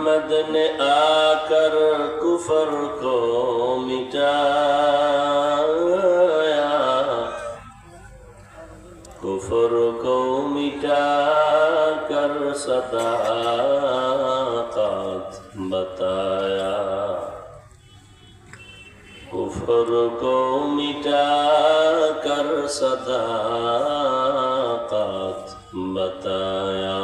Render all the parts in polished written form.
अहमद ने आकर कुफर को मिटाया, कुफर को मिटा कर सदाकत बताया, कुफर को मिटा कर सदाकत बताया।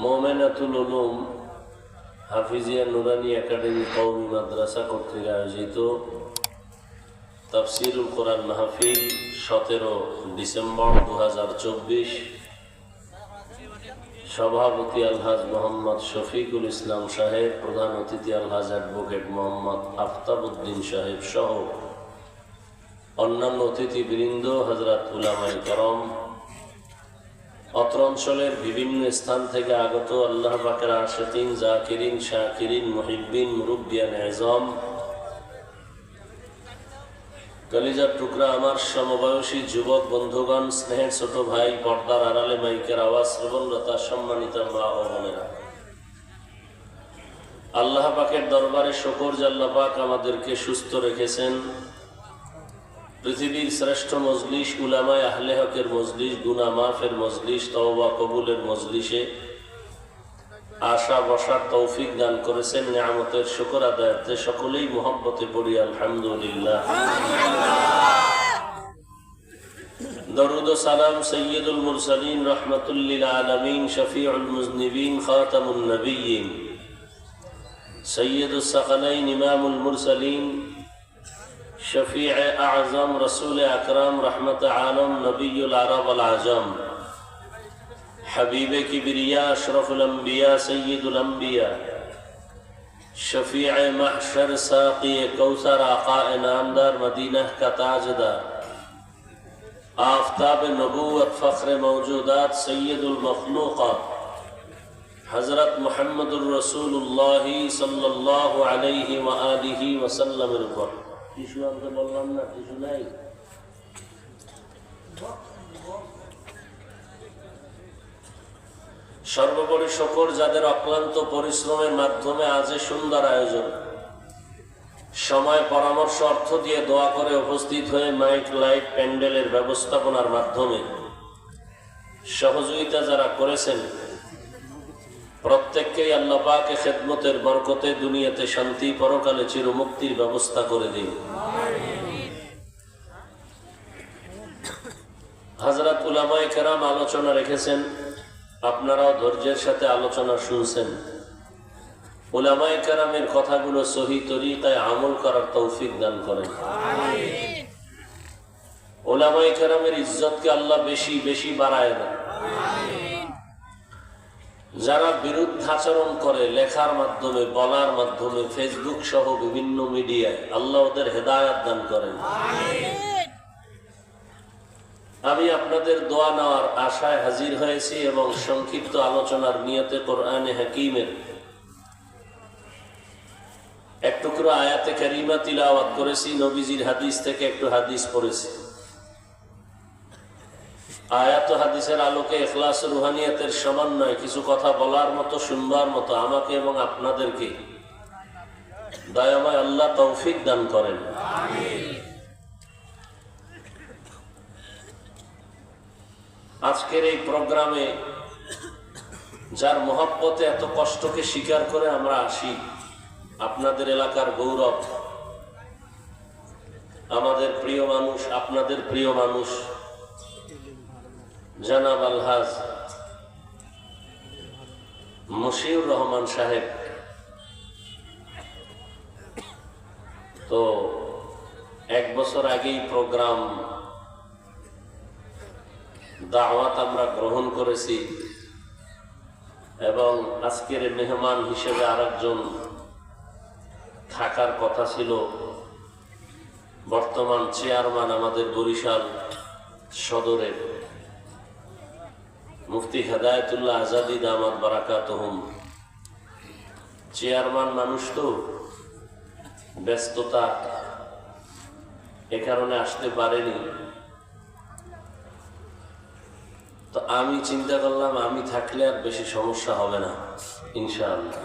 মোমেনাতুল উলুম হাফিজিয়া নুরানি একাডেমি কওমি মাদ্রাসা কর্তৃক আয়োজিত তাফসীরুল কোরআন মাহফিল 17 ডিসেম্বর 2024। সভাপতি আলহাজ মোহাম্মদ শফিকুল ইসলাম সাহেব, প্রধান অতিথি আলহাজ অ্যাডভোকেট মোহাম্মদ আফতাবউদ্দিন সাহেব সহ অন্যান্য অতিথিবৃন্দ, হযরত উলামায়ে কেরাম, অত্র অঞ্চলের বিভিন্ন স্থান থেকে আগত আল্লাহ পাকের আশিকিন, জাকিরিন, শাকিরিন, মুহিব্বিন, মুরব্বিয়ান আযম, কলিজার টুকরা আমার সমবয়সী যুবক বন্ধুগণ, স্নেহের ছোট ভাই, পর্দার আড়ালে মাইকের আওয়াজ শ্রবণরতা সম্মানিত মা ও বোনেরা, আল্লাহ পাকের দরবারে শুকর যে আল্লাহ পাক আমাদেরকে সুস্থ রেখেছেন। পৃথিবীর শ্রেষ্ঠ মজলিস, উলামায়ে আহলে হকের মজলিস, গুনাহ মাফের মজলিস, তওবা কবুলের মজলিসে আশা বসার তৌফিক দান করেছেন। নিয়ামতের শুকর আদায়ার্থে সকলেই মুহাব্বতে পড়ি আলহামদুলিল্লাহ। দরুদ ও সালাম সাইয়্যিদুল মুরসালিন রাহমাতুল লিল আলামিন, শফিউল মুজনিবিন, খাতামুন নবিয়্যিন, সাইয়্যিদুস সাকালাইন, ইমামুল মুরসালিন, শফিউ আযম, রাসূল আকরাম, রহমত আলম, নবিয়ুল আরব ওয়াল আজম, हबीब किबरिया, अशरफुल अंबिया, सय्यदुल अंबिया, शफीअ महशर, साक़ी कौसर, आक़ा नामदार, मदीना का ताजदार, आफ़ताब नबूवत, फ़ख्र मौजूदात, सय्यदुल मखलूक़ात, हज़रत मुहम्मदुर रसूलुल्लाह सल्लल्लाहु अलैहि व आलिहि वसल्लम। टिशु आनते बोललाम ना, टिशु নাই। সর্বোপরি শুকর যাদের অক্লান্ত পরিশ্রমের মাধ্যমে আজ সুন্দর আয়োজন, সময়, পরামর্শ, অর্থ দিয়ে দোয়া করে উপস্থিত হয়ে মাইক, লাইট, প্যান্ডেলের ব্যবস্থাপনার মাধ্যমে সহযোগিতা যারা করেছেন, প্রত্যেককেই আল্লাহ পাকের খেদমতের বরকতে দুনিয়াতে শান্তি, পরকালে চিরমুক্তির ব্যবস্থা করে দিন। হযরত উলামায়ে কেরাম আলোচনা রেখেছেন, আপনারাও ধৈর্যের সাথে আলোচনা শুনছেন। উলামায়ে কেরামের কথাগুলো সহি তরিকায় আমল করার তৌফিক দান করেন। উলামায়ে কেরামের ইজ্জতকে আল্লাহ বেশি বেশি বাড়ায় দেন। যারা বিরুদ্ধাচরণ করে লেখার মাধ্যমে, বলার মাধ্যমে, ফেসবুক সহ বিভিন্ন মিডিয়ায়, আল্লাহ ওদের হেদায়েত দান করেন। আমি আপনাদের দোয়া নেওয়ার আশায় হাজির হয়েছি এবং সংক্ষিপ্ত আলোচনার নিয়তে কোরআনে হাকিমের এক টুকরো আয়াতে কারিমা তিলাওয়াত করেছি। নবীজির হাদিস থেকে একটু হাদিস পড়েছি। আয়াত ও হাদিসের আলোকে ইখলাস ও রুহানিয়াতের সমন্বয়ে কিছু কথা বলার মতো, শুনবার মতো আমাকে এবং আপনাদেরকে দয়াময় আল্লাহ তৌফিক দান করেন। আজকের এই প্রোগ্রামে যার মহব্বতে এত কষ্টকে স্বীকার করে আমরা আসি, আপনাদের এলাকার গৌরব, আমাদের প্রিয় মানুষ, আপনাদের প্রিয় মানুষ জনাব আলহাজ মশিউর রহমান সাহেব। তো 1 বছর আগেই প্রোগ্রাম দাওয়াত আমরা গ্রহণ করেছি এবং আজকের মেহমান হিসেবে আরেকজন থাকার কথা ছিল, বর্তমান চেয়ারম্যান আমাদের বরিশাল সদরের মুফতি হেদায়েতুল্লাহ আজাদি দামাত বারাকাতুহুম। চেয়ারম্যান মানুষ তো ব্যস্ততা, এ কারণে আসতে পারেনি। তো আমি চিন্তা করলাম আমি থাকলে আর বেশি সমস্যা হবে না ইনশাআল্লাহ।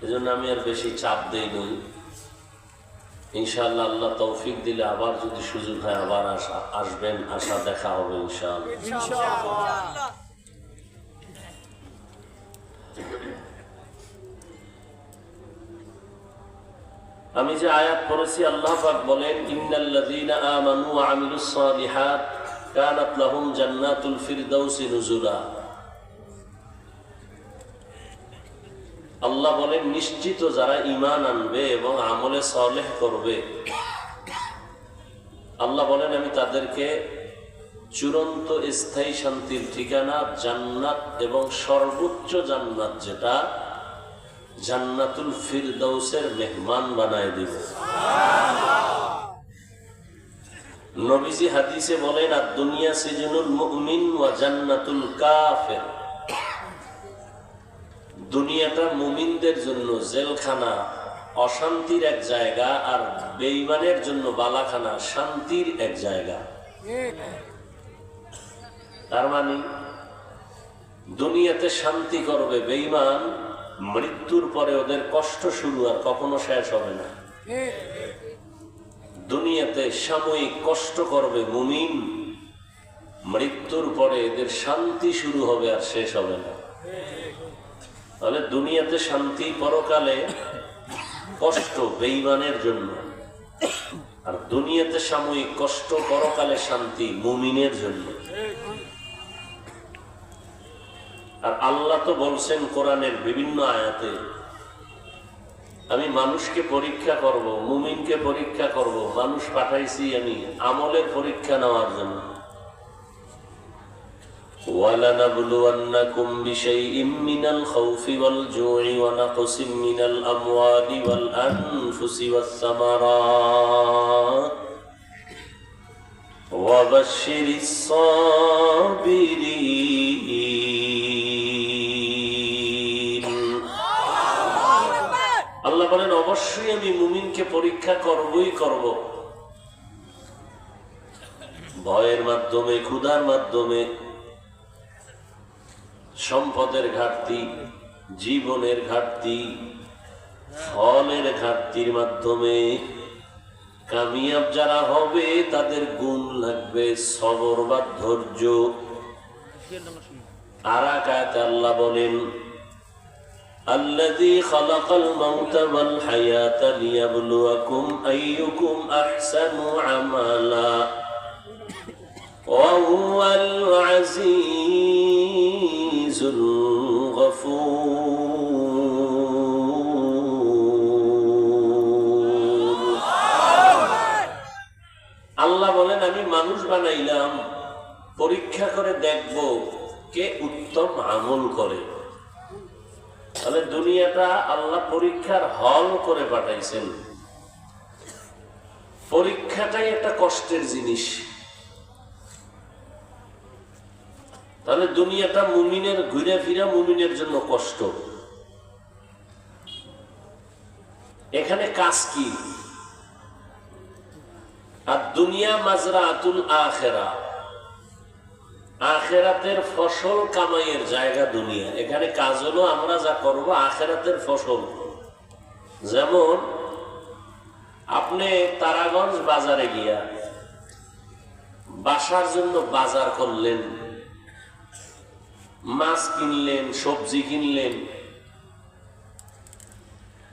এজন্য আমি আর বেশি চাপ দেইনি। ইনশাআল্লাহ আল্লাহ তৌফিক দিলে আবার যদি সুযোগ হয় আবার আসবেন, আশা দেখা হবে ইনশাআল্লাহ। আমি যে আয়াত পড়েছি আল্লাহ পাক বলেন ইন্নাল্লাযীনা আমানু ওয়া আমিলুস সালিহাত কানাত লাহুম জান্নাতুল ফিরদাউসি নুজুলা। আল্লাহ বলেন নিশ্চিত যারা ঈমান আনবে এবং আমলে সালেহ করবে, আল্লাহ বলেন আমি তাদেরকে চূড়ান্ত স্থায়ী শান্তির ঠিকানা জান্নাত এবং সর্বোচ্চ জান্নাত যেটা জান্নাতুল ফিরদাউসের মেহমান বানায় দিব। নবীজি হাদিসে বলেন আদ-দুনিয়া সিজনুল মুমিন ওয়া জান্নাতুল কাফির। দুনিয়াটা মুমিনদের জন্য জেলখানা, অশান্তির এক জায়গা, আর বেঈমানের জন্য বালাখানা, শান্তির এক জায়গা। তার মানে দুনিয়াতে শান্তি করবে বেঈমান, মৃত্যুর পরে ওদের কষ্ট শুরু আর কখনো শেষ হবে না। দুনিয়াতে সাময়িক কষ্ট করবে মুমিন, মৃত্যুর পরে এদের শান্তি শুরু হবে আর শেষ হবে না। তাহলে দুনিয়াতে শান্তি, পরকালে কষ্ট বেঈমানের জন্য, আর দুনিয়াতে সাময়িক কষ্ট, পরকালে শান্তি মুমিনের জন্য। আর আল্লাহ তো বলছেন কোরআনের বিভিন্ন আয়াতে আমি মানুষকে পরীক্ষা করব, মুমিনকে পরীক্ষা করব। মানুষ পাঠাইছি আমি আমলের পরীক্ষা নেওয়ার জন্য। وَلَنَبْلُوَنَّكُمْ بِشَيْءٍ مِّنَ الْخَوْفِ وَالْجُوعِ وَنَقْصٍ مِّنَ الْأَمْوَالِ وَالْأَنفُسِ وَالثَّمَرَاتِ وَبَشِّرِ الصَّابِرِينَ। আল্লাহ বলেন অবশ্যই আমি মুমিনকে পরীক্ষা করবই করব, ভয়ের মাধ্যমে, ক্ষুধার মাধ্যমে, সম্পদের ঘাটতি, জীবনের ঘাটতি, ফলের ঘাটতির মাধ্যমে। কামিয়াব যারা হবে তাদের গুণ লাগবে সবর বা ধৈর্য। আর এক আয়াতে আল্লাহ বলেন আল্লাযী খালাকাল মাউতা ওয়াল হায়াতা লিয়াবলুয়াকুম আইয়ুকুম আহসানু আমালা ওয়া হুয়াল আজিজুল গফুর। আল্লাহ বলেন আমি মানুষ বানাইলাম পরীক্ষা করে দেখব কে উত্তম আমল করে। তাহলে দুনিয়াটা আল্লাহ পরীক্ষার হল করে পাঠাইছেন। পরীক্ষাটাই একটা কষ্টের জিনিস। তাহলে দুনিয়াটা মুমিনের ঘুরে ফিরা মুমিনের জন্য কষ্ট। এখানে কাজ কি? আর দুনিয়া মাজরাতুল আখিরা, আখিরাতের ফসল কামাইয়ের জায়গা দুনিয়া। এখানে কাজ হলো আমরা যা করব আখিরাতের ফসল। যেমন আপনি তারাগঞ্জ বাজারে গিয়া বাসার জন্য বাজার করলেন, মাছ কিনলেন, সবজি কিনলেন।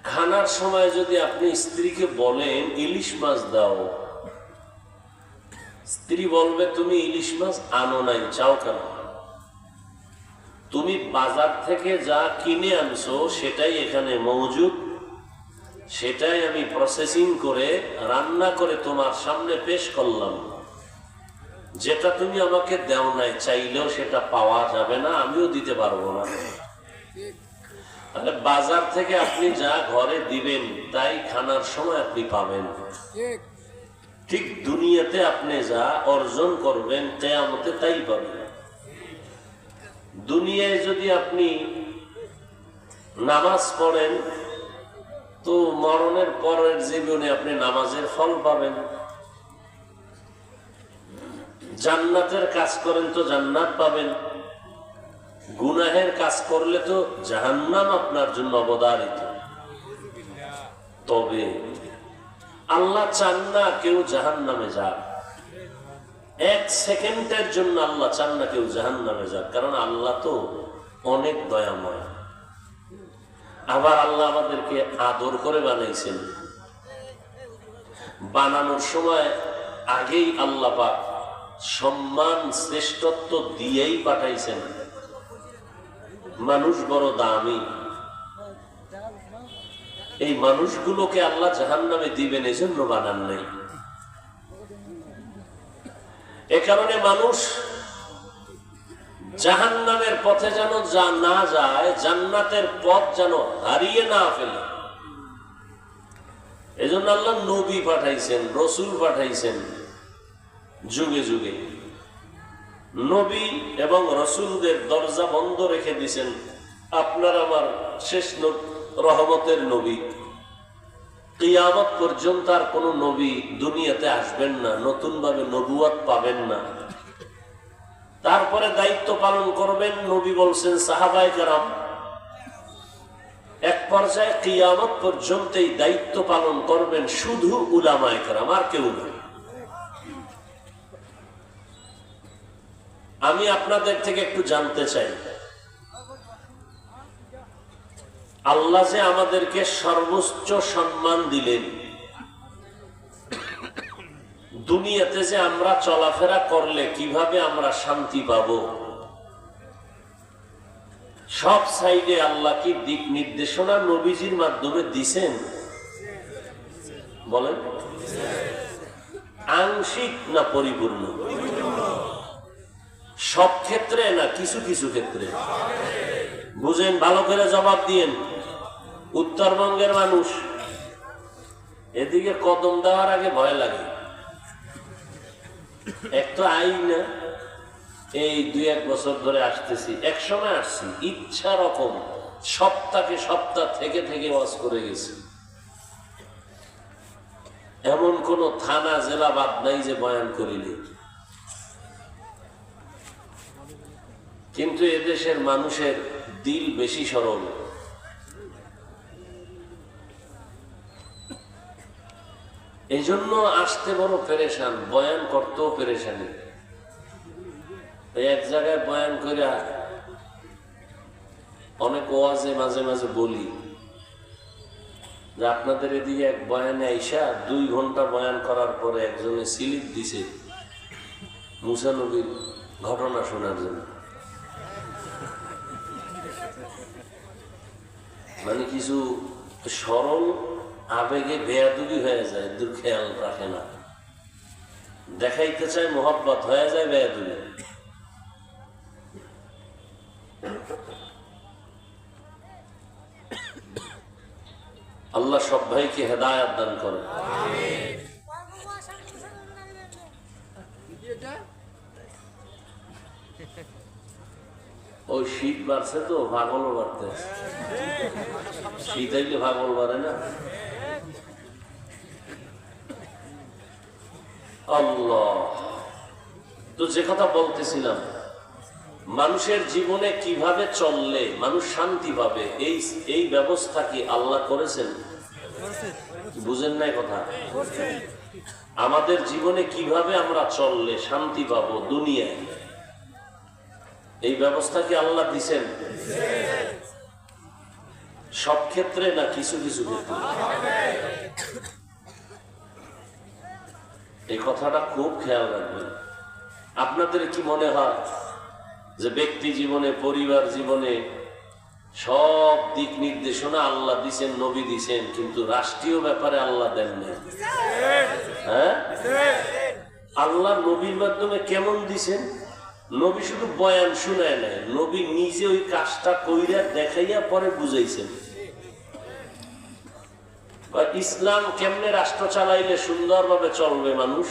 খানার সময় যদি আপনি স্ত্রীকে বলেন ইলিশ মাছ দাও, স্ত্রী বলবে তুমি ইলিশ মাছ আনো নাই, চাও কেন? তুমি বাজার থেকে যা কিনে আনছো সেটাই এখানে মজুদ, সেটাই আমি প্রসেসিং করে রান্না করে তোমার সামনে পেশ করলাম। যেটা তুমি আমাকে দেও নাই, চাইলেও সেটা পাওয়া যাবে না, আমিও দিতে পারবো না। তাহলে বাজার থেকে আপনি যা ঘরে দিবেন তাই খানার সময় আপনি পাবেন। ঠিক দুনিয়াতে আপনি যা অর্জন করবেন কিয়ামতে তাই পাবেন। দুনিয়ায় যদি আপনি নামাজ পড়েন তো মরণের পরের জীবনে আপনি নামাজের ফল পাবেন, জান্নাতের কাজ করেন তো জান্নাত পাবেন, গুনাহের কাজ করলে তো জাহান্নাম আপনার জন্য অবধারিত। তবে আল্লাহ চান না কেউ জাহান্নামে যাক, এক সেকেন্ডের জন্য আল্লাহ চান না কেউ জাহান্নামে যাক, কারণ আল্লাহ তো অনেক দয়াময়। আবার আল্লাহ আমাদেরকে আদর করে বানাইছেন, বানানোর সময় আগেই আল্লাহ পাক সম্মান শ্রেষ্ঠত্ব দিয়েই পাঠাইছেন। মানুষ বড় দামি, এই মানুষগুলোকে আল্লাহ জাহান্নামে দিবেন এজন্য বানান নাই। এ কারণে মানুষ জাহান্নামের পথে যেন না যায়, জান্নাতের পথ যেন হারিয়ে না ফেলে, এজন্য আল্লাহ নবী পাঠাইছেন, রসুল পাঠাইছেন। যুগে যুগে নবী এবং রসুলদের দরজা বন্ধ রেখে দিয়েছেন। আপনার আমার শেষ রহমতের নবী, কিয়ামত পর্যন্ত আর কোন নবী দুনিয়াতে আসবেন না, নতুন ভাবে নবুয়ত পাবেন না। তারপরে দায়িত্ব পালন করবেন নবী বলছেন সাহাবায়ে কেরাম। এক পর্যায়ে কিয়ামত পর্যন্ত এই দায়িত্ব পালন করবেন শুধু উলামায়ে কেরাম, আর কেউ নয়। আমি আপনাদের থেকে একটু জানতে চাই, আল্লাহ যে আমাদেরকে সর্বোচ্চ সম্মান দিলেন, দুনিয়াতে যে আমরা চলাফেরা করলে কিভাবে আমরা শান্তি পাব, সব সাইডে আল্লাহ কি দিক নির্দেশনা নবীজির মাধ্যমে দিছেন? বলেন, আংশিক না পরিপূর্ণ? সব ক্ষেত্রে না কিছু কিছু ক্ষেত্রে? বুঝেন, ভালো করে জবাব দিয়েন। উত্তরবঙ্গের মানুষ, এদিকে কদম দেওয়ার আগে ভয় লাগে। এক তো আই না, এই 2-1 বছর ধরে আসতেছি, এক সময় আসছি ইচ্ছা রকম সপ্তাহে সপ্তাহ থেকে থেকে ওয়াজ করে গেছি। এমন কোন থানা জেলা বাদ নাই যে বয়ান করিনি। কিন্তু এদেশের মানুষের দিল বেশি সরল। এই জন্য আসতে বড় পেরেশান, বয়ান করতেও পেরেশানি। এক জায়গায় বয়ান করে অনেক ওয়াজে মাঝে মাঝে বলি যে আপনাদের এদিকে এক বয়ানে আইসা 2 ঘন্টা বয়ান করার পরে একজনে স্লিপ দিছে মুসা নবীর ঘটনা শোনার জন্য। মানে কিছু সরল আবেগে বেয়াদবি হয়ে যায়, দূর খেয়াল রাখে না, দেখাইতে চায় মোহাব্বত, হয়ে যায় বেয়াদবি। আল্লাহ সব ভাইকে হেদায়েত দান করে। ওই শীত বাড়ছে তো ভাগলও বাড়তে, শীত আইলে ভাগল বাড়ে না। আল্লাহ, তো যে কথা বলতেছিলাম, মানুষের জীবনে কিভাবে চললে মানুষ শান্তি পাবে, এই ব্যবস্থা কি আল্লাহ করেছেন? বুঝেন নাই কথা? আমাদের জীবনে কিভাবে আমরা চললে শান্তি পাবো দুনিয়ায়, এই ব্যবস্থা কি আল্লাহ দিছেন? সব ক্ষেত্রে না কিছু কিছু ক্ষেত্রে? এই কথাটা খুব খেয়াল রাখবেন। আপনাদের কি মনে হয় যে ব্যক্তি জীবনে, পরিবার জীবনে সব দিক নির্দেশনা আল্লাহ দিছেন, নবী দিছেন, কিন্তু রাষ্ট্রীয় ব্যাপারে আল্লাহ দেন না? হ্যাঁ, আল্লাহ নবীর মাধ্যমে কেমন দিছেন? নবী শুধু বয়ান শুনায় নাই, নবী নিজে ওই কাজটা কইরা দেখাইয়া পরে বুঝাইছেন। ইসলাম কেমনে রাষ্ট্র চালাইলে সুন্দরভাবে চলবে মানুষ,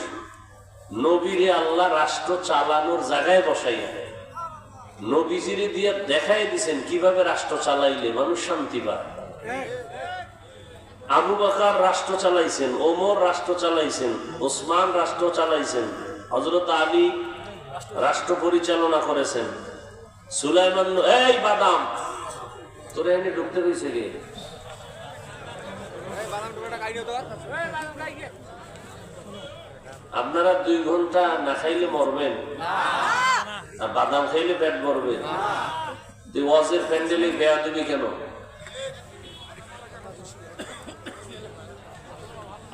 নবীরে আল্লাহ রাষ্ট্র চালানোর জায়গায় বসাইয়া নবীজিরে দিয়ে দেখাই দিছেন কিভাবে রাষ্ট্র চালাইলে মানুষ শান্তি পায়। আবু বকর রাষ্ট্র চালাইছেন, ওমর রাষ্ট্র চালাইছেন, ওসমান রাষ্ট্র চালাইছেন, হযরত আলী রাষ্ট্র পরিচালনা করেছেন, সুলাইমান। এই বাদাম তোরে এনে ঢুকতে হয়েছে রে, আপনারা 2 ঘন্টা না খাইলে মরবেন, আর বাদাম খাইলে পেট ভরবে। ওয়াজের প্যান্ডেলে বেয়া দেবে কেন?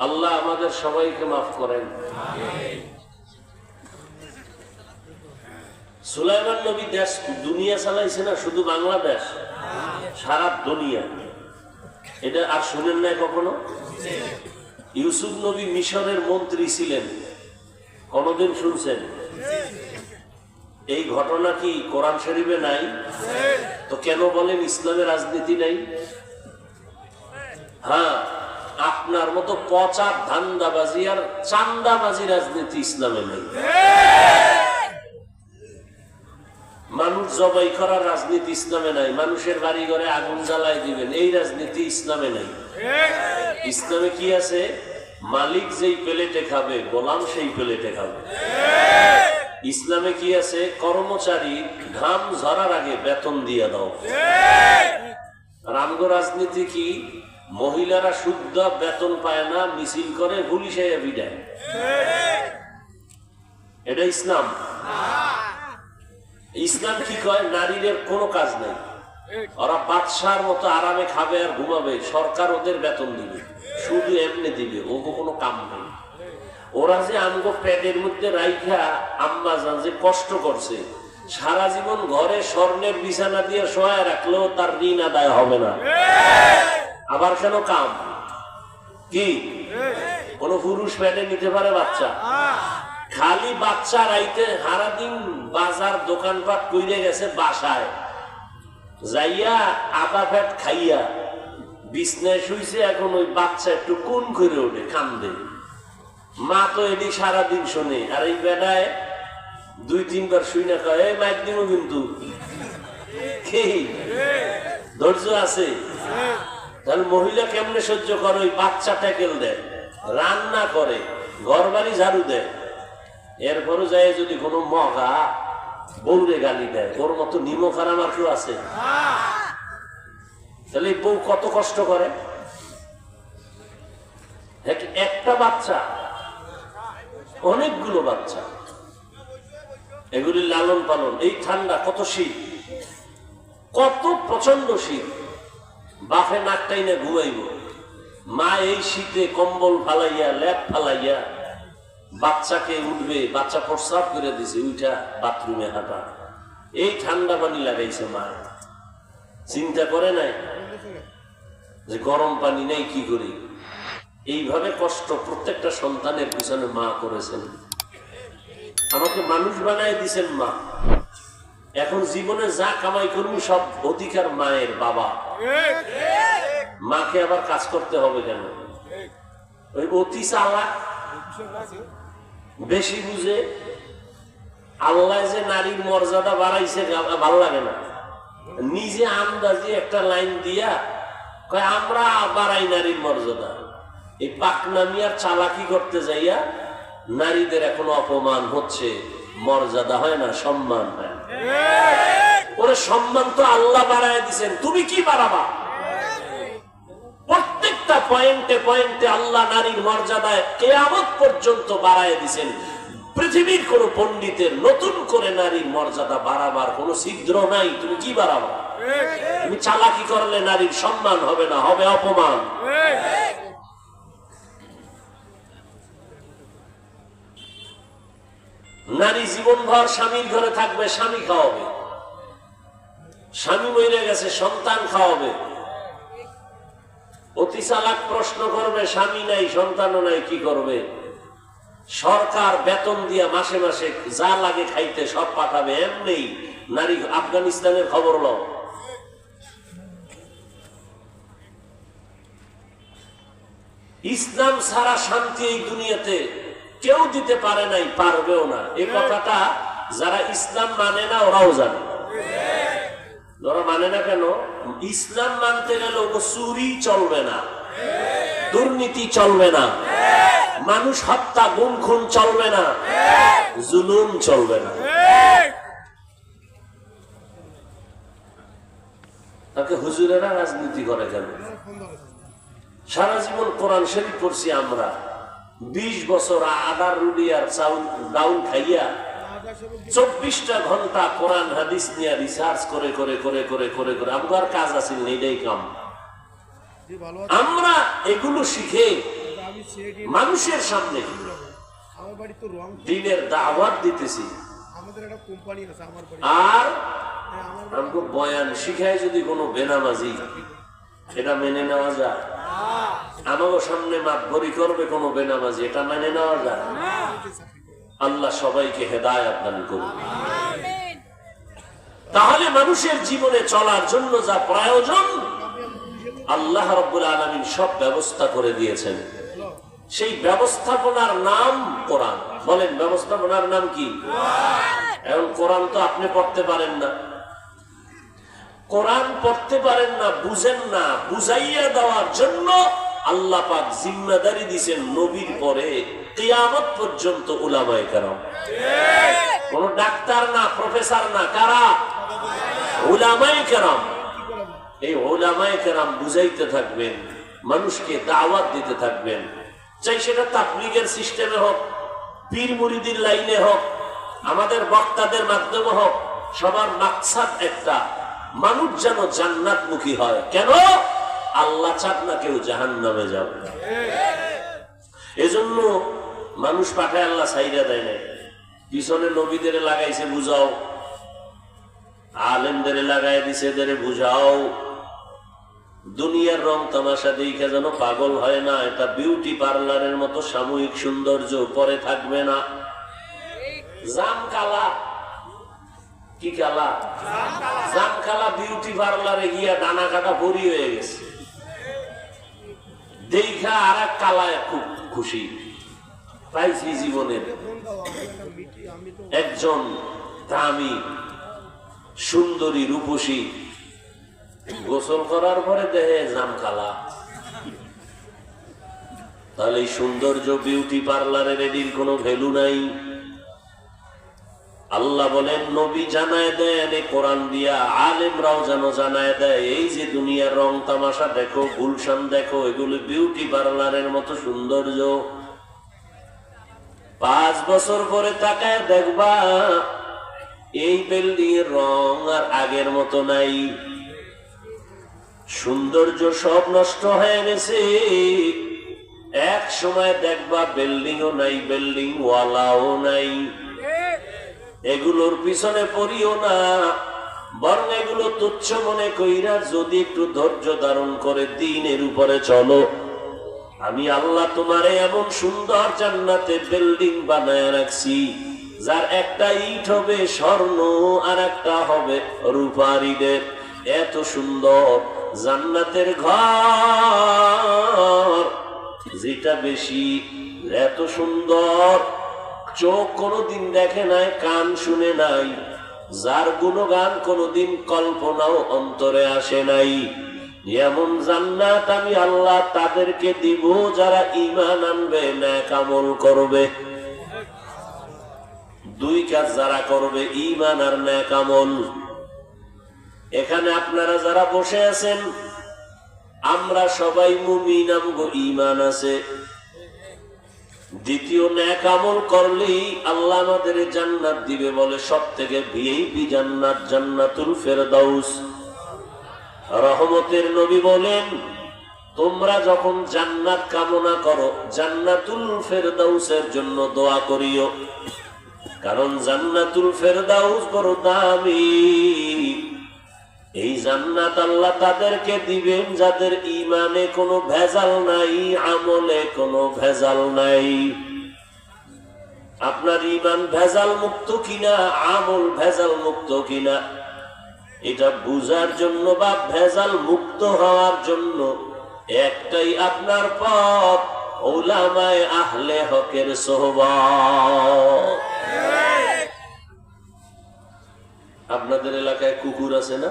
আল্লাহ আমাদের সবাইকে মাফ করেন। সুলাইমান নবী দেশ দুনিয়া চালাইছে না, শুধু বাংলাদেশ, সারা দুনিয়া। এটা আর শুনেন নাই কখনো? ইউসুফ নবী মিশরের মন্ত্রী ছিলেন, কোনদিন শুনছেন? এই ঘটনা কি কোরআন শরীফে নাই? তো কেন বলেন ইসলামের রাজনীতি নাই? হ্যাঁ, আপনার মতো পচা ধান্দাবাজি আর চান্দাবাজি রাজনীতি ইসলামে নেই। মানুষ জবাই করার রাজনীতি ইসলামে নাই, মানুষের বাড়ি ঘরে আগুন জ্বালাই দিবেন, এই রাজনীতি ইসলামে নাই। ইসলামে কি আছে? মালিক যেই প্লেটে খাবে, গোলাম সেই প্লেটে খাবে। ইসলামে কি আছে? কর্মচারী ঘাম ঝরার আগে বেতন দিয়ে দাও। রামগো রাজনীতি কি? মহিলারা শুদ্ধ বেতন পায় না, মিছিল করে পুলিশে বিদায়। এটা ইসলাম? ইসলাম কি কয়? নারীদের কোনো কাজ নাই, ওরা বাদশার মতো আরামে খাবে আর ঘুমাবে, সরকার ওদের বেতন দিবে, শুধু এমনি দিবে, ওগো কোনো কাম নেই। ওরা যে আমগো পেটের মধ্যে রাইখা আম্মা জান যে কষ্ট করছে, সারা জীবন ঘরে স্বর্ণের বিছানা দিয়ে শোয়ায় রাখলেও তার ঋণ আদায় হবে না। আবার কেন কাম? কি কোন পুরুষ পেটে নিতে পারে বাচ্চা? খালি বাচ্চা রাইতে সারাদিন বাজার দোকানপাট কইরে গেছে, বাসায় যাইয়া আদা ফ্যাট খাইয়া বিছনায় শুইছে, এখন ওই বাচ্চা একটু কোন করে ওঠে, কান্দে। মা তো এটি সারাদিন শোনে, আর এই বেড়ায় 2-3 বার শুই না কয় মাইক দিব, কিন্তু ধৈর্য আছে? তাহলে মহিলা কেমনে সহ্য করে? ওই বাচ্চা ট্যাকেল দেয়, রান্না করে, ঘর বাড়ি ঝাড়ু দেয়, এরপরও যায় যদি কোনো মগা বউরে গালি দেয়, ওর মতো নিমক আর আমার কেউ আছে? তাহলে বউ কত কষ্ট করে? একটা বাচ্চা, অনেকগুলো বাচ্চা, এগুলি লালন পালন। এই ঠান্ডা, কত শীত, কত প্রচন্ড শীত, বাফে নাকটাই না ঘুমাইব, মা এই শীতে কম্বল ফালাইয়া ল্যাপ ফালাইয়া বাচ্চাকে উঠবে, বাচ্চা প্রস্রাব করে দিছে, উঠা বাথরুমে হাঁটা, এই ঠান্ডা পানি লাগাইছে মা। চিন্তা করে নাই যে গরম পানি নেই, কি করি? এইভাবে কষ্ট প্রত্যেকটা সন্তানের পিছনে মা করেছেন। আমাকে মানুষ বানায় দিছেন মা, এখন জীবনে যা কামাই করবো সব অধিকার মায়ের, বাবা। মাকে আবার কাজ করতে হবে কেন? ওই অতি চালাক, বেশি বুঝে। আল্লাহ যে নারীর মর্যাদা বাড়াইছে ভালো লাগে না, নিজে আন্দাজি একটা লাইন দিয়া কয় আমরা বাড়াই নারীর মর্যাদা। এই পাকনামি আর চালাকি করতে যাইয়া নারীদের এখনো অপমান হচ্ছে, মর্যাদা হয় না, সম্মান হয়। ওরে সম্মান তো আল্লাহ বাড়ায় দিচ্ছেন, তুমি কি বাড়াবা? প্রত্যেকটা পয়েন্টে পয়েন্টে আল্লাহ নারীর মর্যাদায় কিয়ামত পর্যন্ত বাড়ায় দিচ্ছেন। পৃথিবীর কোন পণ্ডিতের নতুন করে নারীর মর্যাদা বাড়াবার কোন ছিদ্র নাই। তুমি কি বাড়াবা? তুমি চালাকি করলে নারীর সম্মান হবে না, হবে অপমান। নারী জীবনভর স্বামীর ঘরে থাকবে, স্বামী খাওয়াবে, স্বামী মরে গেছে সন্তান খাওয়াবে। অতি চালাক প্রশ্ন করবে, স্বামী নাই সন্তানও নাই, কি করবে? সরকার বেতন দিয়া মাসে মাসে যা লাগে খাইতে সব পাঠাবে। এমনি নারী আফগানিস্তানের খবর লও, ইসলাম ছাড়া শান্তি এই দুনিয়াতে কেউ দিতে পারে নাই, পারবেও না। এই কথাটা যারা ইসলাম মানে না ওরাও জানে। ওরা মানে না কেন? ইসলাম মানতে গেলে চুরি চলবে না, দুর্নীতি চলবে না, মানুষ হত্যা গুম খুন চলবে না, জুলুম চলবে না। তাকে হুজুরেরা রাজনীতি করে কেন? সারা জীবন কোরআন শরীফ পড়ছি আমরা, 20 বছর আদার রুটি আর চাউল ডাউল খাইয়া 24টা ঘন্টা কোরআন হাদিস নিয়ে রিসার্চ করে করে করে করে করে করে আমার কাজ আছে এটাই কাম। আমরা এগুলো শিখে মানুষের সামনে দিনের দাওয়াত দিতেছি, আর আমাকে বয়ান শিখায় যদি কোনো বেনামাজি এটা মেনে নেওয়া যায়? আমাকে সামনে মাতবরি করবে কোনো বেনামাজি, এটা মেনে নেওয়া যায়? আল্লাহ সবাইকে হেদায়েত দান করুন। তাহলে মানুষের জীবনে চলার জন্য যা প্রয়োজন আল্লাহ রাব্বুল আলামিন সব ব্যবস্থা করে দিয়েছেন। সেই ব্যবস্থাপনার নাম কোরআন। বলেন, ব্যবস্থাপনার নাম কি? এখন কোরআন তো আপনি পড়তে পারেন না, কোরআন পড়তে পারেন না, বুঝেন না, বুঝাইয়া দেওয়ার জন্য আল্লাহ পাক জিম্মাদারি দিয়েছেন নবীর পরে কিয়ামত পর্যন্ত উলামায়ে কেরাম। কোন ডাক্তার না, প্রফেসর না, কারা? উলামায়ে কেরাম। এই উলামায়ে কেরাম বুঝাইতে থাকবেন, মানুষকে দাওয়াত দিতে থাকবেন, চাই সেটা তাবলীগের সিস্টেমে হোক, পীর মুরিদির লাইনে হোক, আমাদের বক্তাদের মাধ্যমে হোক। সবার মাকসাদ একটা, মানুষ যেন জান্নাতমুখী হয়। কেন? আল্লাহ চান না কেউ জাহান্নামে যাবে। এজন্য মানুষ পাঠায় আল্লাহ সাইরা দেয় না। পিছনে নবীদের লাগাইছে বুঝাও, আলেমদের লাগাই দিছে এদের বুঝাও। দুনিয়ার রং তামাশা দেখে যেন পাগল হয় না। এটা বিউটি পার্লারের মতো সাময়িক সৌন্দর্য, পরে থাকবে না। জাম কালা, কি কালা? জাম কালা বিউটি পার্লারে গিয়া ডানা কাটা ভরি হয়ে গেছে। দেখা আর এক কালায় খুব খুশি পাইছি জীবনের। একজন দামি সুন্দরী রূপসী গোসল করার পরে দেহে জাম কালা। তাহলে এই সৌন্দর্য বিউটি পার্লারের এদিন কোনো ভ্যালু নাই। আল্লাহ বলেন নবী জানায় দেন কোরআন দিয়া, আলেমরাও যেন জানায় দেয়, এই যে দুনিয়ার রং তামাশা দেখো, গুলশান দেখো, এগুলো বিউটি পার্লারের মতো সৌন্দর্য। 5 বছর পরে তাকায় দেখবা এই বিল্ডিং এর রং আর আগের মতো নাই, সৌন্দর্য সব নষ্ট হয়ে গেছে। এক সময় দেখবা বিল্ডিংও নাই, বিল্ডিং ওয়ালাও নাই। এগুলোর পিছনে পড়িও না, বরং এগুলো তুচ্ছ মনে কইরা যদি একটু ধৈর্য ধারণ করে দিনের উপরে চলো, আমি আল্লাহ তোমারে এমন সুন্দর জান্নাতে বিল্ডিং বানায় রাখছি, যার একটা ইট হবে স্বর্ণ আর একটা হবে রূপার ইটের। এত সুন্দর জান্নাতের ঘর, যেটা বেশি এত সুন্দর চোখ কোনদিন দেখে নাই, কান শুনে নাই, যার গুণগান কোনদিন কল্পনাও অন্তরে আসে নাই, এমন জান্নাত আমি আল্লাহ তাদেরকে দিব যারা ঈমান আনবে, নেক আমল করবে। 2 কাজ যারা করবে, ঈমান আর নেক আমল। এখানে আপনারা যারা বসে আছেন, আমরা সবাই মুমিন, আমগো ঈমান আছে। দ্বিতীয়, নেক আমল করলেই আল্লাহ আমাদের জান্নাত দিবে। বলে সবথেকে ভিআইপি জান্নাত জান্নাতুল ফেরদাউস। রহমতের নবী বলেন, তোমরা যখন জান্নাত কামনা করো, জান্নাতুল ফেরদাউসের জন্য দোয়া করিও, কারণ জান্নাতুল ফেরদাউস বড় দামি। এই জান্নাত আল্লাহ তাদেরকে দিবেন যাদের ঈমানে কোনো ভেজাল নাই, আমলে কোনো ভেজাল নাই। আপনার ঈমান ভেজাল মুক্ত কিনা, আমল ভেজাল মুক্ত কিনা, এটা বুঝার জন্য বা ভেজাল মুক্ত হওয়ার জন্য একটাই আপনার পথ, উলামায়ে আহলে হকের সোহবত। আপনাদের এলাকায় কুকুর আছে না?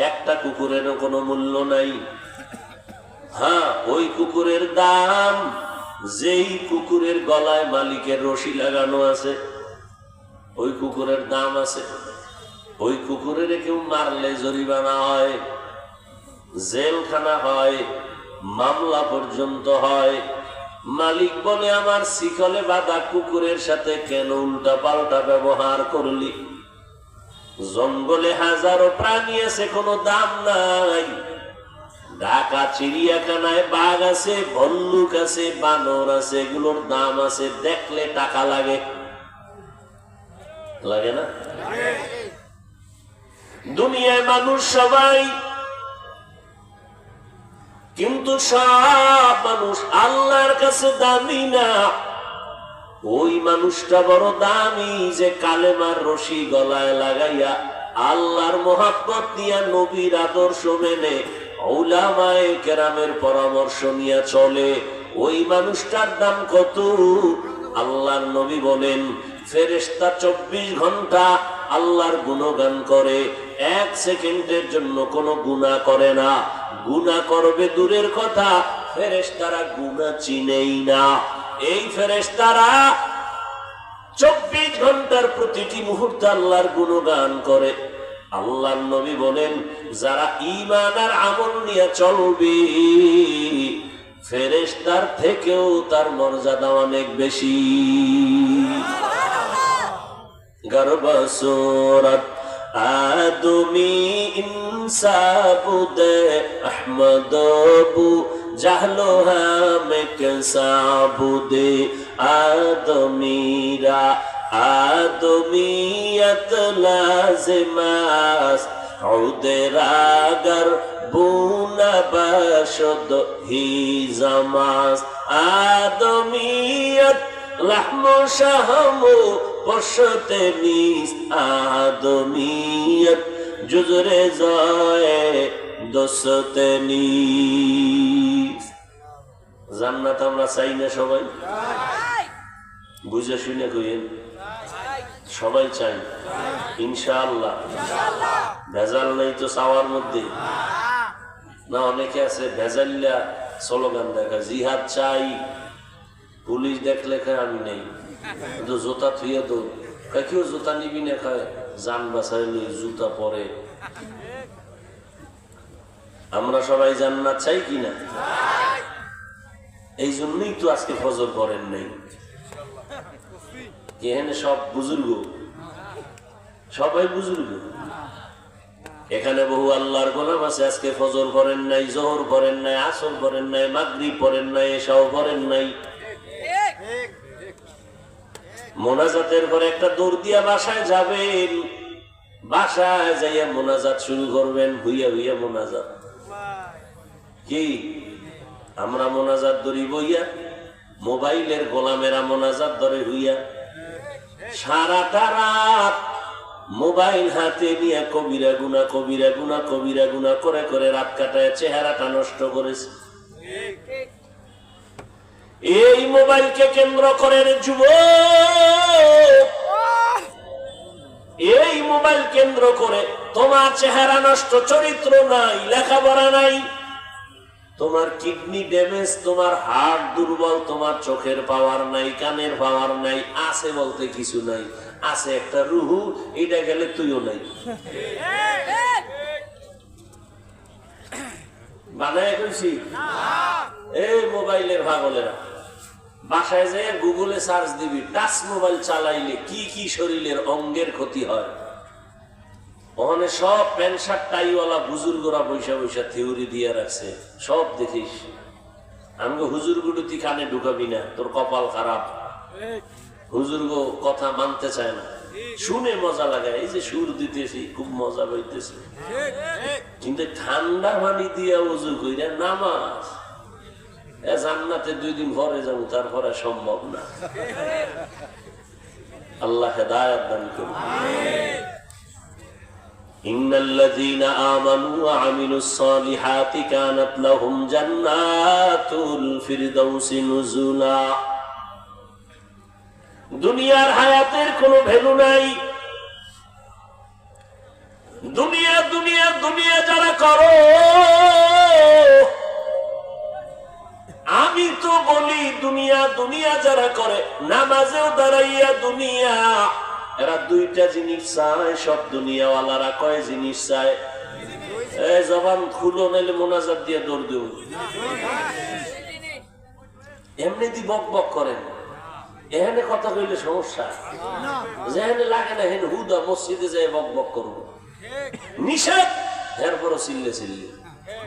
একটা কুকুরেরও কোনো মূল্য নাই। হ্যাঁ, ওই কুকুরের দাম যেই কুকুরের গলায় মালিকের রশি লাগানো আছে, ওই কুকুরের দাম আছে। ওই কুকুরের কেউ মারলে জরিমানা হয়, জেলখানা হয়, মামলা পর্যন্ত হয়। মালিক বলে, আমার শিকলে বাঁধা কুকুরের সাথে কেন উল্টা পাল্টা ব্যবহার করলি? জঙ্গলে হাজারো প্রাণী আছে, কোনো দাম নাই। ঢাকা চিড়িয়াখানায় বাঘ আছে, ভল্লুক আছে, বানর আছে, এগুলোর দাম আছে, দেখলে টাকা লাগে, লাগে না? দুনিয়ায় মানুষ সবাই, কিন্তু সব মানুষ আল্লাহর কাছে দামি না। ওই মানুষটা বড় দামি যে কালেমার রশি গলায় লাগাইয়া আল্লাহর মহব্বত নিয়া নবীর আদর্শ মেনে উলামায়ে কেরামের পরামর্শ নিয়ে চলে। ওই মানুষটার দাম কত? আল্লাহর নবী বলেন, ফেরেশতা 24 ঘন্টা আল্লাহর গুণগান করে, 1 সেকেন্ডের জন্য কোনো গুনাহ করে না। গুনাহ করবে দূরের কথা, ফেরেশতারা গুনাহ চিনেই না। এই ফেরেশতারা 24 ঘন্টার প্রতিটি মুহূর্তে আল্লাহর গুণগান করে। আল্লাহর নবী বলেন, যারা ঈমান আর আমল নিয়ে চলবে, ফেরেশতার থেকেও তার মর্যাদা অনেক বেশি। গর্বসূরত আদমি ইনসাবুদে আহমদবু জাহলো হামেক সাবুদে আদমিরা আদমিয়ত লাজিমাস উদেরাগর বুনা বাশদ হি জামাস আদমিয়ত লাহমু শাহমু পশতে নিস আদমিয়ত জুজরে জয়ে দোসতে নিস। জান্নাত আমরা চাই না সবাই? বুঝে শুনে কইেন, সবাই চাই ইনশাআল্লাহ। ভেজাল নেই তো চাওয়ার মধ্যে না। অনেকে আছে ভেজাল্লা স্লোগান দেখা, জিহাদ চাই, পুলিশ দেখলে খায় আমি নেই, জুতা থুয়ে তো কেউ জুতা নিবি না, খায় জান বাঁচাইলে জুতা পরে। আমরা সবাই জান্নাত চাই কিনা? এই জন্যই তো আজকে ফজর করেন নাই। এখানে সব বুজুর্গ, সবাই বুজুর্গ। এখানে বহু আল্লাহর গোলাম আছে, আজকে ফজর করেন নাই, জোহর করেন নাই, আসর করেন নাই, মাগরিব করেন নাই, এশাও করেন নাই। মোনাজাতের পরে একটা দৌড় দিয়া বাসায় যাবেন, বাসায় যাইয়া মোনাজাত শুরু করবেন, হুইয়া হুইয়া মোনাজাত। কি আমরা মোনাজাত ধরি বইয়া, মোবাইলের গোলামেরা মোনাজাত ধরে হুইয়া। সারাটা রাত মোবাইল হাতে নিয়ে কবিরা গুনা কবিরা গুনা কবিরা গুনা করে করে রাত কাটায় চেহারাটা নষ্ট করেছে। এই মোবাইলকে কেন্দ্র করে যুবক, এই মোবাইল কেন্দ্র করে তোমার চেহারা নষ্ট, চরিত্র নাই, লেখাপড়া নাই, তোমার কিডনি ড্যামেজ, তোমার হার্ট দুর্বল, তোমার চোখের পাওয়ার নাই, কানের পাওয়ার নাই, আছে বলতে কিছু নাই, আছে একটা রুহু, এটা গেলে তুইও নাই। বানায় কইছি এই মোবাইলের পাগলেরা। বাসায় যেয়ে গুগলে সার্চ দিবি, টাচ মোবাইল চালাইলে কি কি শরীরের অঙ্গের ক্ষতি হয়। ওখানে সব প্যান্ট শার্ট টাইওয়ালা বুজুর্গরা বৈশা বৈশা থিওরি দিয়ে রাখছে, সব দেখিস। আমাকে হুজুরগুলো তুই কানে ঢুকাবি না, তোর কপাল খারাপ। হুজুর্গ কথা মানতে চায় না, শুনে মজা লাগে, এই যে সুর দিতেছি খুব মজা পাইতেছে, কিন্তু ঠান্ডা পানি দিয়া উজু কইরা নামাজ, জান্নাতে 2 দিন পরে যাবো, তারপরে সম্ভব না। আল্লাহ হেদায়েত দান করুন। ইন্নাল্লাযীনা আমানু ওয়া আমিলুস সালিহাতি কানাত লাহুম জান্নাতুল ফিরদাউসি নুজুলা। দুনিয়ার হায়াতের কোনো ভ্যালু নাই। দুনিয়া দুনিয়া দুনিয়া যারা করো, দুনিয়া, দুনিয়া যারা করে নামাজেও দাঁড়াইয়া দুনিয়া, এরা দুইটা জিনিস চায়। সব দুনিয়াওয়ালারা কয় জিনিস চায়? এই জবান খুলো, নাইলে মোনাজাত দিয়ে দৌড় দেব। এমনি দি বক বক করেন, এখানে কথা কইলে সমস্যা, যেখানে লাগে না হেন হুদা মসজিদে যায় বক বক করবো, নিষেধ। এরপরও চিল্লে চিল্লে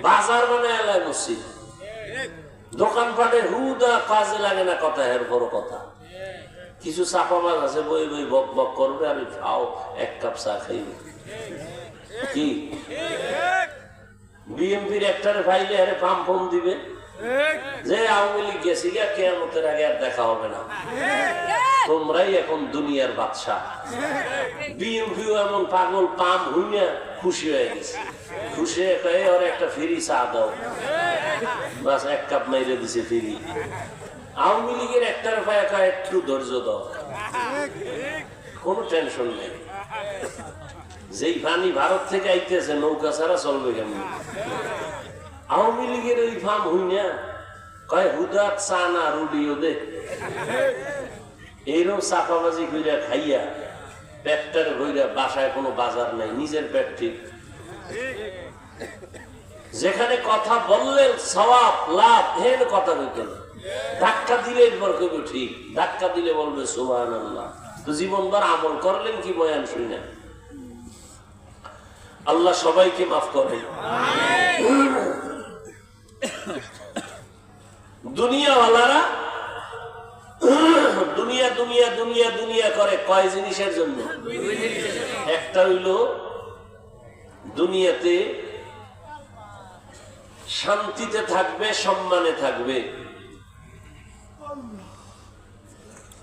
বাজার মানে এলাকায় মসজিদ, দোকানপাটে হুদা কাজে লাগে না কথা, এরপরও কথা। কিছু চাপা মাছ আছে বই বই বক বক করবে, আর খাও এক কাপ চা খাইবে। কি বিএমপির একটারে ফাইলে আরে পাম ফোন দিবে যে আওয়ামী লীগ গেছি গা, কিয়ামতের আগে আর দেখা হবে না, তোমরাই এখন দুনিয়ার বাদশা। বিএমপিও এমন পাগল, পাম হইনা খুশি হয়ে গেছে, খুশি হয়ে ওর একটা ফ্রি চা দাও, বাস এক কাপ মাইরে দিছে ফ্রি। আওয়ামী লীগের একটার পায়ে একটু ধৈর্য দাও, কোনো টেনশন নেই। যেই পানি ভারত থেকে আইতেছে নৌকা ছাড়া চলবে কেমন? আওয়ামী লীগের ওই ফার্ম হই না, কয় হুদা চা না রুডিও দে, এইরকম চাপাবাজি কইরা খাইয়া পেটটার ভইরা, বাসায় কোনো বাজার নাই, নিজের পেট ঠিক। যেখানে কথা বললে সওয়াব লাভ, হেন কথা কইতে না। ধাক্কা দিলে এরপর কইব ঠিক, ধাক্কা দিলে বলবে সুবহানাল্লাহ। তো জীবনভর আমল করলেন কি বয়ান শুই না? আল্লাহ সবাইকে মাফ করেন। দুনিয়াওয়ালারা দুনিয়া দুনিয়া দুনিয়া দুনিয়া করে কয় জিনিসের জন্য? একটা হইল দুনিয়াতে শান্তিতে থাকবে, সম্মানে থাকবে,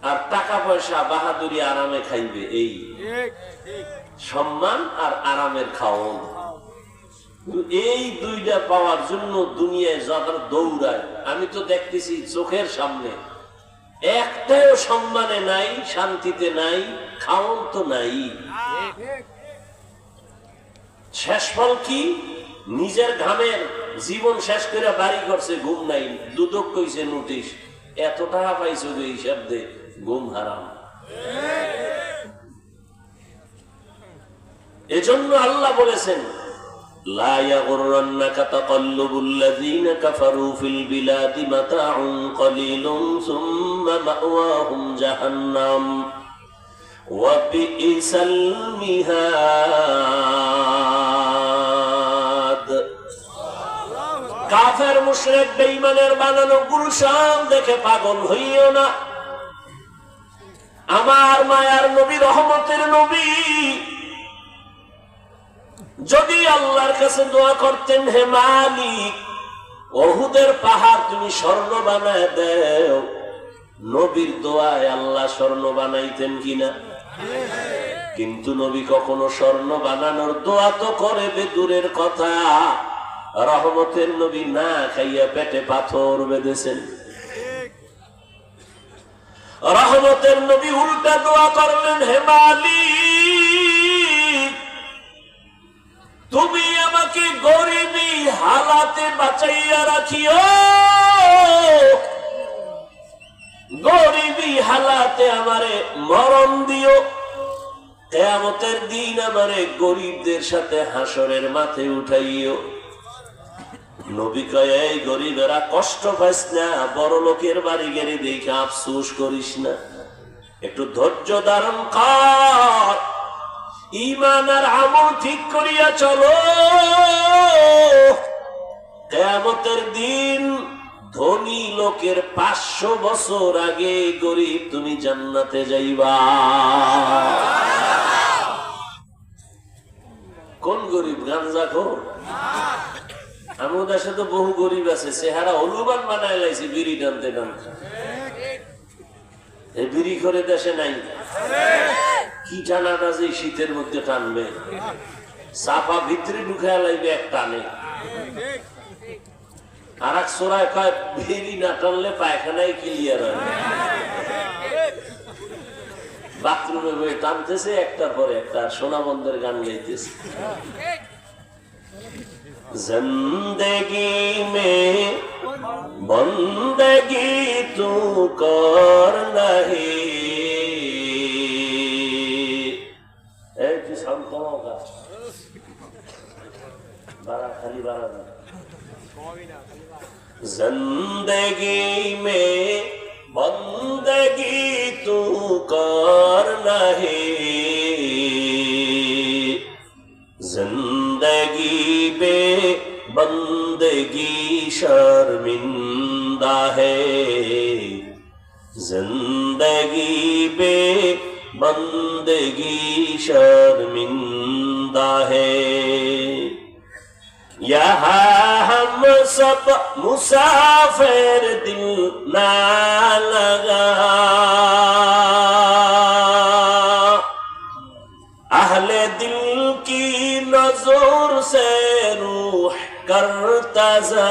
আর টাকা পয়সা বাহাদুরি আরামে খাইবে। এই সম্মান আর আরামের খাওয়ান, এই দুইটা পাওয়ার জন্য দুনিয়ায় যারা দৌড়ায়, আমি তো দেখতেছি চোখের সামনে, একটাও সম্মানে নাই, শান্তিতে নাই, খাওয়ান তো নাই। শেষ ফল কি? নিজের ঘামের জীবন শেষ করে বাড়ি করছে, ঘুম নাই, দুদক কইছে নোটিশ, এত টাকা পাইছো হিসাব দে, ঘুম হারাম। এজন্য আল্লাহ বলেছেন, লা ইয়াগুররান্নাকা তাকাল্লুবুল্লাযীনা কাফারু ফিল বিলাদি মাতাউন কলিলুন সুম্মা মাওয়াহুম জাহান্নাম ওয়া বিইসাল মিহাদ। কাফের মুশরিক বেঈমানের বানানো গুলশান দেখে পাগল হইও না। আমার মায়ার নবী, রহমতের নবী, যদি আল্লাহর কাছে দোয়া করতেন, হে মালিক ওহুদের পাহাড় তুমি স্বর্ণ বানায় দেও, নবীর দোয়ায় আল্লাহ স্বর্ণ বানাইতেন কিনা? কিন্তু নবী কখনো স্বর্ণ বানানোর দোয়া তো করে দূরের কথা, রহমতের নবী না খাইয়া পেটে পাথর বেঁধেছেন। রহমতের নবী উল্টা দোয়া করলেন, হে মালিক তুমি আমাকে গরিবী হালাতে বাঁচাইয়া রাখিও, গরিবী হালাতে আমারে মরণ দিও, কিয়ামতের দিন আমারে গরিবদের সাথে হাসরের মাঠে উঠাইও। নবী কয়, এই গরিবেরা কষ্ট পাইস না, বড় লোকের বাড়ি গেলে দেখে আফসোস করিস না, একটু ধৈর্য ধারণ কর, ঈমান আর আমল ঠিক করিয়া চলো। কিয়ামতের দিন ধনী লোকের 500 বছর আগে গরিব তুমি জান্নাতে যাইবা। কোন গরিব? গাঞ্জাখোর? আমাদের দেশে তো বহু গরিব আছে, চেহারা হলুমান বানায় লাইছে বিড়ি টানতে টানতে। এই বিড়ি করে দেশে নাই? কি টানাটা যে শীতের মধ্যে টানবে, চাপা ভিতরে ঢুকায় লাইবে এক টানে। আর এক চোরায় কয় বিড়ি না টানলে পায়খানায় ক্লিয়ার হয়। বাথরুমে বই টানতেছে একটার পরে একটা, সোনা বন্ধের গান গাইতেছে। जिंदगी में बंदगी तू कर नहीं शांत होगा बारा खाली बारा जिंदगी में बंदगी तू कर नहीं जिंदगी बे बंदगी शर्मिंदा है जिंदगी बे बंदगी शर्मिंदा है यहाँ हम सब मुसाफिर दिल ना लगा अहले दिल की नजर से रूह करता जा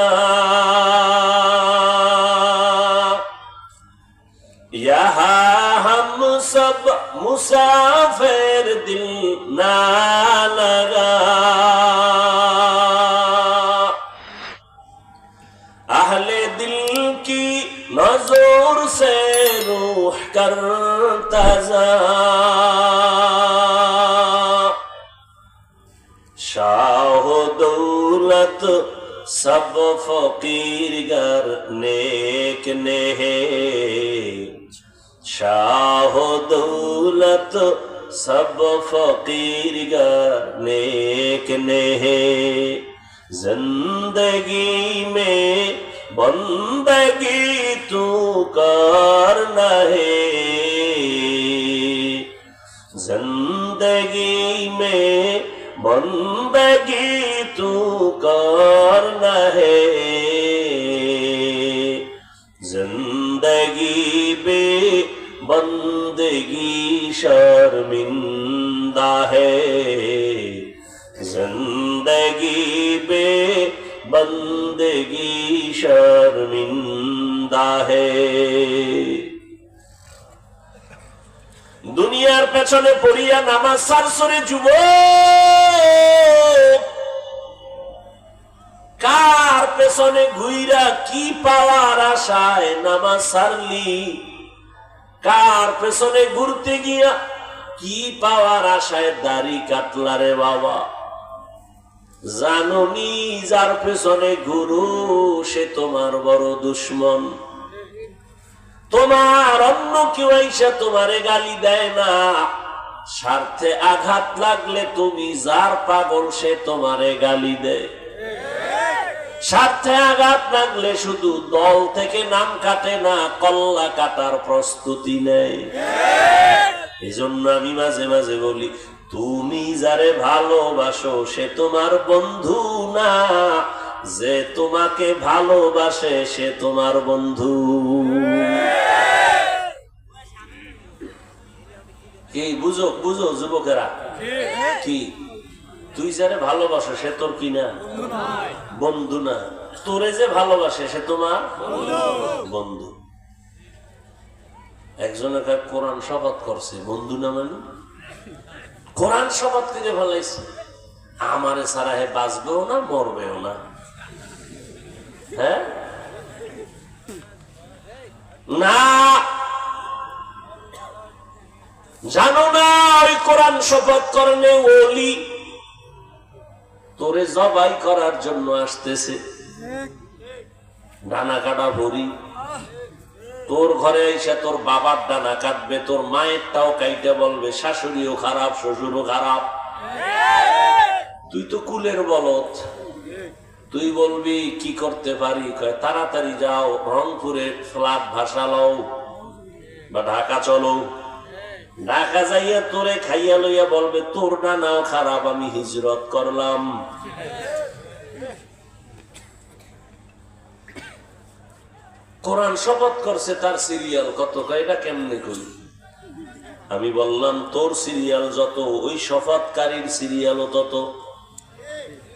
यहाँ हम सब मुसाफिर दिल ना लगा अहले दिल की नजर से रूह करता जा शाह दौलत सब फकीर गर नेक ने है शाह दौलत सब फकीर गर नेक ने है जिंदगी में बंदगी तू कर नहीं जिंदगी में बंदगी तू कर नहीं जिंदगी बे बंदगी शर्मिंदा है जिंदगी बे बंदगी शर्मिंदा है দুনিয়ার পেছনে পড়িয়া নামাজ সারসরে যুবক কার পেছনে ঘুইরা কি পাওয়ার আশায় নামাজ সারলি কার পেছনে ঘুরতে গিয়া কি পাওয়ার আশায় দাড়ি কাটলা রে বাবা জানুনি যার পেছনে ঘুরো সে তোমার বড় দুশ্মন তোমার অন্য কেউ এসে তোমারে গালি দেয় না স্বার্থে আঘাত লাগলে তুমি যার পাগল সে তোমারে গালি দেয় স্বার্থে আঘাত লাগলে শুধু দল থেকে নাম কাটে না কল্লা কাটার প্রস্তুতি নেয় এজন্য আমি মাঝে মাঝে বলি তুমি যারে ভালোবাসো সে তোমার বন্ধু না যে তোমাকে ভালোবাসে সে তোমার বন্ধু কি বুঝো বুঝো যুবকেরা কি তুই যারে ভালোবাসো সে তোর কি না বন্ধু না তোরে যে ভালোবাসে সে তোমার বন্ধু একজনের কোরআন শপথ করছে বন্ধু না মানে কোরআন শপথ করে ফেলাইছে আমারে ছাড়া হে বাঁচবেও না মরবেও না হ্যাঁ না জানো না ওই কোরআন শপথ করলে ওলি তোরে জবাই করার জন্য আসতেছে ডানা কাটা ভরি তোর ঘরে এসে তোর বাবার ডানা কাটবে তোর মায়েরটাও কাইটে বলবে শাশুড়িও খারাপ শ্বশুরও খারাপ তুই তো কুলের বলদ তুই বলবি কি করতে পারি তাড়াতাড়ি যাও রংপুরে ফ্ল্যাট ভাষা লও বা ঢাকা চলো ঢাকা যাইয়া তোরে খাইয়া লইয়া বলবে তোর ডানাও খারাপ আমি হিজরত করলাম কোরআন শপথ করছে তার সিরিয়াল কত এটা কেমনে করি আমি বললাম তোর সিরিয়াল যত ওই শপথকারীর সিরিয়ালও তত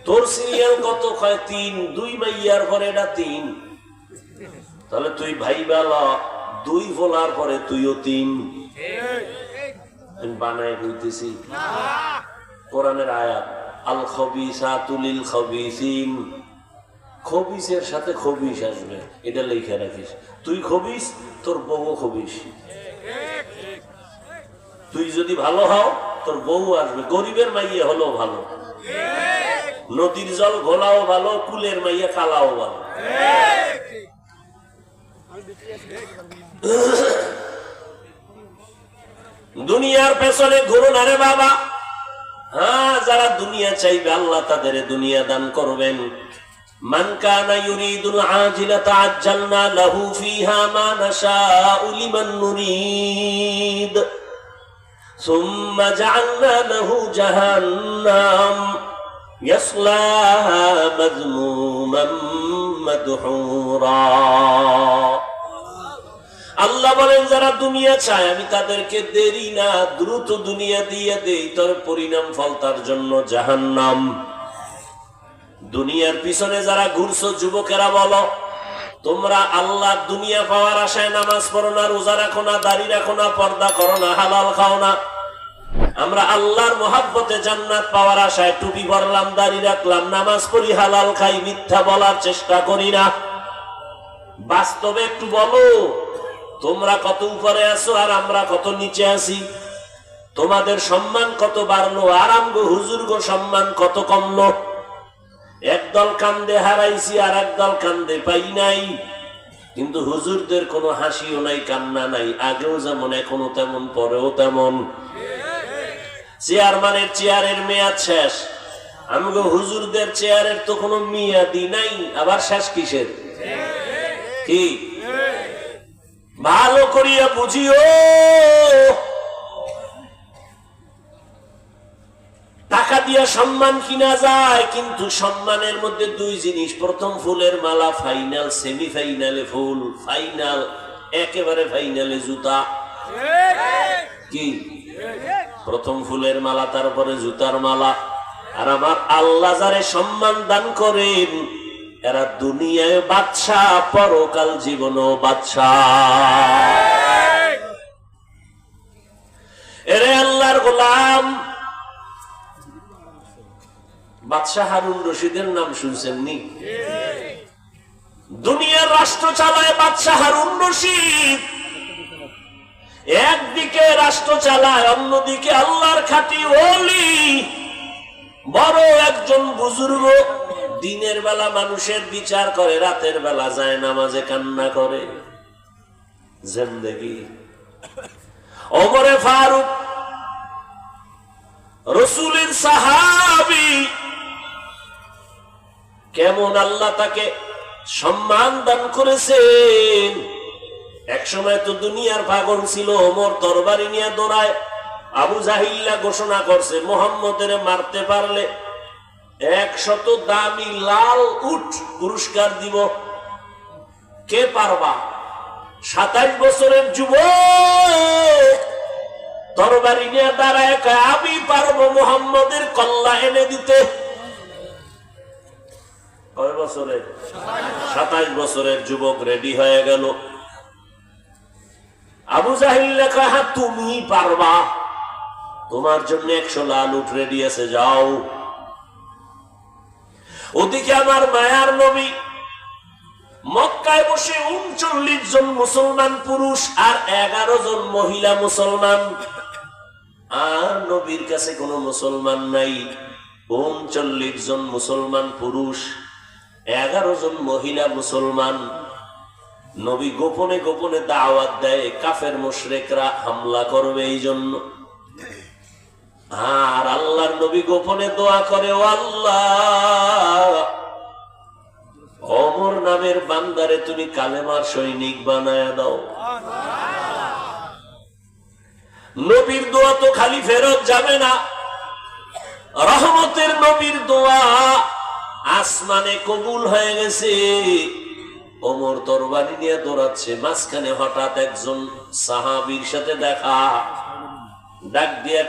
তোর সিরিয়াল কত কয় 3 2 মাইয়ার পরে এটা 3 তাহলে তুই ভাই বালা 2 বলার পরে তুইও 3 বানায় কইতেছি কোরআনের আয়াত আল খবিসাতু লিল খবিসিন, খবিসের সাথে খবিস আসবে, এটা লেখা রাখিস। তুই খবিস, তোর বউ খবিস। তুই যদি ভালো হও তোর বউ আসবে। গরিবের মাইয়া হলো ভালো, নদীর জল ঘোলাও ভালো, কুলের মাইয়া কালাও ভালো। দুনিয়ার পেছনে ঘুরো না রে বাবা। হ্যাঁ, যারা দুনিয়া চাইবে আল্লাহ তাদের দুনিয়া দান করবেন। মান কানা ইউরিদুল আজিলাতা আজ্জালনা লাহু ফিহা মা নাশাউ লিমান নুরিদ সুম্মা জাআলনা লাহু জাহান্নাম ইয়াসলাহা মাযমুমান মাদহুরা। আল্লাহ বলেন যারা দুনিয়া চায় আমি তাদেরকে দেরি না দ্রুত দুনিয়া দিয়ে দেই, তার পরিণাম ফল তার জন্য জাহান্নাম। দুনিয়ার পিছনে যারা ঘুরছো যুবকেরা বলো, তোমরা আল্লাহ দুনিয়া পাওয়ার আশায় নামাজ পড়ো না, রোজা রাখো না, দাড়ি রাখো না, পর্দা করো না, হালাল খাও না। আমরা আল্লাহর মহাব্বতে জান্নাত পাওয়ার আশায় টুপি পরলাম, দাড়ি রাখলাম, নামাজ পড়ি, হালাল খাই, মিথ্যা বলার চেষ্টা করি না। বাস্তবে একটু বলো, তোমরা কত উপরে আছো আর আমরা কত নিচে আছি? তোমাদের সম্মান কত বাড়লো আর আমগো হুজুরগো সম্মান কত কমলো? একদল কান্দে হারাইছি আর একদল কান্দে পাই নাই, কিন্তু হুজুরদের কোনো হাসিও নাই, কান্না নাই। আগেও যেমন এখনো তেমন, পরেও তেমন। চেয়ারম্যানের চেয়ারের মেয়াদ শেষ, আমগো হুজুরদের চেয়ারের তো কোনো মেয়াদই নাই, আবার শেষ কিসের? কি ভালো করিয়া বুঝিও, টাকা দিয়া সম্মান কিনা যায়, কিন্তু সম্মানের মধ্যে দুই জিনিস। প্রথম ফুলের মালা ফাইনাল, সেমিফাইনালে ফুল, ফাইনাল একেবারে ফাইনালে জুতা। কি প্রথম ফুলের মালা, তারপরে জুতার মালা। আর আমার আল্লাহ যারে সম্মান দান করেন এরা দুনিয়ায় বাদশা, পরকাল জীবনও বাদশা। এরে আল্লাহর গোলাম, বাদশাহ হারুন রশিদের নাম শুনছেন নি? দুনিয়ার রাষ্ট্র চালায় বাদশাহ হারুন রশিদ। একদিকে রাষ্ট্র চালায়, অন্যদিকে আল্লাহর খাঁটি ওলি, বড় একজন বুজুর্গ। দিনের বেলা মানুষের বিচার করে, রাতের বেলা যায় নামাজে কান্না করে। জিন্দেগি ওমরে ফারুক রাসূলের সাহাবী, কেমন আল্লাহ তাকে সম্মান দান করেছেন। এক সময় তো দুনিয়ার পাগল ছিল, ওমর তরবারি নিয়ে দৌড়ায়। আবু জাহিল্লা ঘোষণা করছে মুহাম্মদের মারতে পারলে 100 দামি লাল উট পুরস্কার দিব। কে পারবা? 27 বছরের যুবক তরবারি নিয়ে দাঁড়ায়, আমি পারবো মুহাম্মদের কল্লা এনে দিতে। কয় বছরের? 27 বছরের যুবক রেডি হয়ে গেল। আবু জাহিল লেখা, হ্যাঁ তুমি পারবা, তোমার জন্য 100 লাল উট রেডি আছে, যাও। ওদিকে আমার মায়ার নবী মক্কায় বসে 39 জন মুসলমান পুরুষ আর 11 জন মহিলা মুসলমান। আর নবীর কাছে কোনো মুসলমান নাই। 39 জন মুসলমান পুরুষ, 11 জন মহিলা মুসলমান। নবী গোপনে গোপনে দাওয়াত দেয়, কাফের মুশরিকরা হামলা করবে এই জন্য। আর আল্লাহর নবী গোপনে দোয়া করে, ও আল্লাহ, ওমর নামের বান্দারে তুমি কালেমার সৈনিক বানায়া দাও। নবীর দোয়া তো খালি ফেরত যাবে না, রহমতের নবীর দোয়া আসমানে কবুল হয়ে গেছে। ওমর তরবারি নিয়ে দৌড়াচ্ছে, মাঝখানে হঠাৎ একজন সাহাবীর সাথে দেখা, ডাক দিয়ে